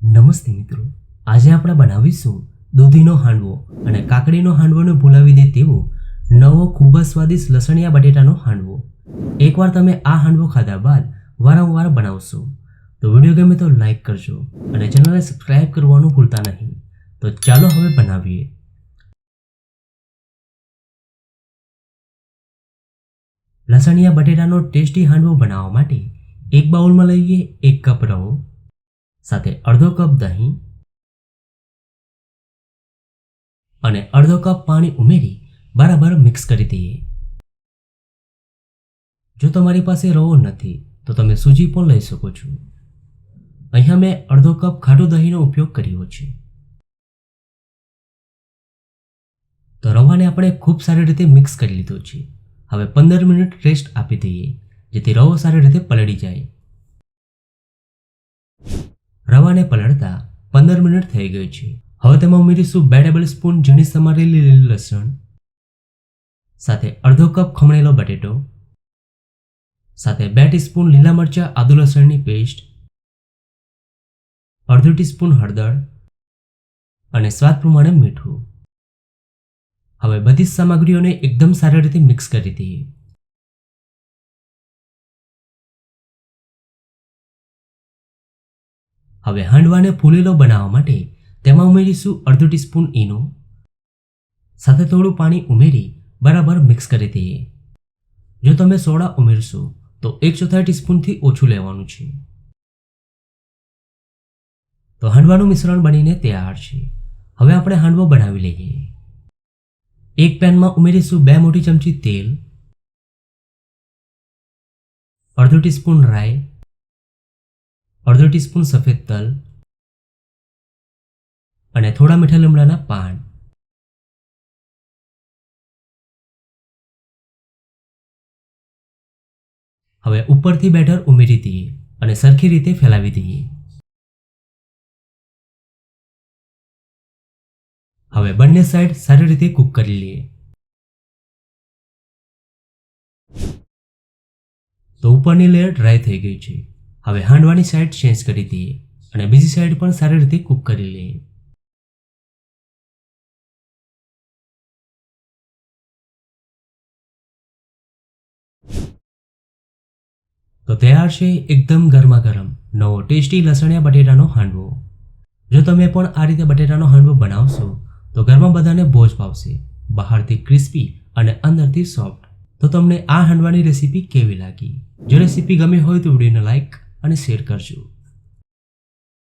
નમસ્તે મિત્રો, આજે આપણે બનાવીશું દૂધીનો હાંડવો અને કાકડીનો હાંડવોને ભૂલાવી દે તેવો નવો ખૂબ જ સ્વાદિષ્ટ લસણિયા બટેટાનો હાંડવો. એકવાર તમે આ હાંડવો ખાધા બાદ વારંવાર બનાવશો. તો વિડીયો ગમે તો લાઈક કરજો અને ચેનલને સબસ્ક્રાઈબ કરવાનું ભૂલતા નહીં. તો ચાલો હવે બનાવીએ. લસણિયા બટેટાનો ટેસ્ટી હાંડવો બનાવવા માટે એક બાઉલમાં લઈએ 1 કપ રવો, સાથે અડધો કપ દહીં અને અડધો કપ પાણી ઉમેરી બરાબર મિક્સ કરી દઈએ. જો તમારી પાસે રવો નથી તો તમે સૂજી પણ લઈ શકો છો. અહીંયા મેં અડધો કપ ખાટું દહીંનો ઉપયોગ કર્યો છે. તો રવાને આપણે ખૂબ સારી રીતે મિક્સ કરી લીધો છે. હવે 15 મિનિટ રેસ્ટ આપી દઈએ, જેથી રવો સારી રીતે પલળી જાય. રવાને પલળતા 15 મિનિટ થઈ ગઈ છે. હવે તેમાં ઉમેરીશું 2 ટેબલ સ્પૂન ઝીણી સમારેલી લીલી લસણ, સાથે અડધો કપ ખમણેલો બટેટો, સાથે 2 ટીસ્પૂન લીલા મરચાં આદુ લસણની પેસ્ટ, અડધો ટીસ્પૂન હળદર અને સ્વાદ પ્રમાણે મીઠું. હવે બધી જ સામગ્રીઓને એકદમ સારી રીતે મિક્સ કરી દઈએ. હવે હાંડવાને ફૂલેલો બનાવવા માટે તેમાં ઉમેરીશું અડધો ટીસ્પૂન ઈનો, સાથે થોડું પાણી ઉમેરી બરાબર મિક્સ કરી દઈએ. જો તમે સોડા ઉમેરશો તો 1/4 ટીસ્પૂનથી ઓછું લેવાનું છે. તો હાંડવાનું મિશ્રણ બનીને તૈયાર છે. હવે આપણે હાંડવો બનાવી લઈએ. એક પેનમાં ઉમેરીશું 2 મોટી ચમચી તેલ, અડધો ટીસ્પૂન રાઈ, અડધો ટીસ્પૂન સફેદ તલ અને થોડા મીઠા લીમડાના પાન. હવે ઉપરથી બેટર ઉમેરી દઈએ અને સરખી રીતે ફેલાવી દઈએ. હવે બંને સાઈડ સારી રીતે કૂક કરી લઈએ. તો ઉપરની લેયર ડ્રાય થઈ ગઈ છે. હવે હાંડવાની સાઈડ ચેન્જ કરી દઈએ અને બીજી સાઈડ પણ સારી રીતે કૂક કરી લઈએ. તો તૈયાર છે એકદમ ગરમા ગરમ નવો ટેસ્ટી લસણિયા બટેટાનો હાંડવો. જો તમે પણ આ રીતે બટેટાનો હાંડવો બનાવશો તો ઘરમાં બધાને બહુ જ ભાવશે. બહારથી ક્રિસ્પી અને અંદરથી સોફ્ટ. તો તમને આ હાંડવાની રેસીપી કેવી લાગી? જો રેસીપી ગમી હોય તો વિડીયોને લાઈક અને શેર કરજો.